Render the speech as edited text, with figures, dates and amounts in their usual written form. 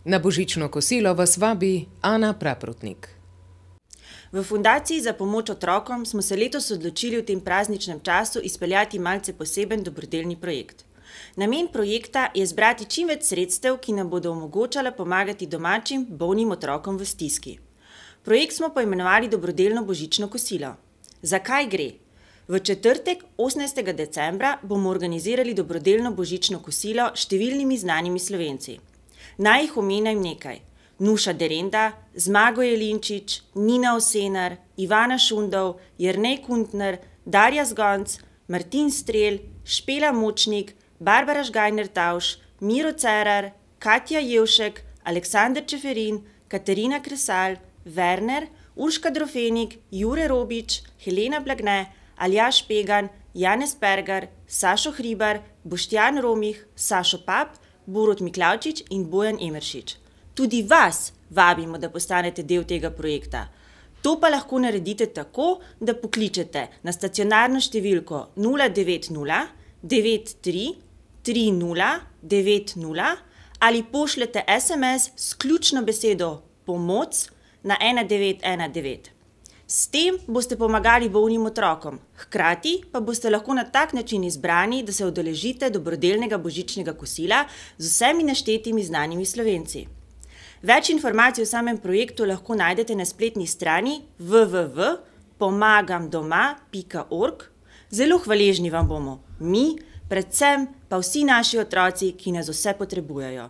Na božično kosilo vas vabi Ana Praprotnik. V Fundaciji za pomoč otrokom smo se letos odločili v tem prazničnem času izpeljati malce poseben dobrodelni projekt. Namen projekta je zbrati čim več sredstev, ki nam bodo omogočala pomagati domačim bolnim otrokom v stiski. Projekt smo poimenovali Dobrodelno božično kosilo. Zakaj gre? V četrtek, 18. decembra, bomo organizirali dobrodelno božično kosilo s številnimi znanimi Slovenci. Naj jih omenim nekaj. Nuša Derenda, Zmago Jelinčič, Nina Osenar, Ivana Šundov, Jernej Kuntner, Darja Zgonc, Martin Strel, Špela Močnik, Barbara Žgajner-Tavš, Miro Cerar, Katja Jevšek, Aleksander Čeferin, Katarina Kresal, Werner, Urška Drofenik, Jure Robič, Helena Blagne, Aljaž Pegan, Janez Pergar, Sašo Hribar, Boštjan Romih, Sašo Pap, Borut Miklavčič in Bojan Emeršič. Tudi vas vabimo, da postanete del tega projekta. To pa lahko naredite tako, da pokličete na stacionarno številko 090 93 30 90 ali pošljete SMS s ključno besedo pomoc na 1919. S tem boste pomagali bolnim otrokom, hkrati pa boste lahko na tak način izbrani, da se udeležite dobrodelnega božičnega kosila z vsemi naštetimi znanimi Slovenci. Več informacij o samem projektu lahko najdete na spletni strani www.pomagamdoma.org. Zelo hvaležni vam bomo mi, predvsem pa vsi naši otroci, ki nas vse potrebujejo.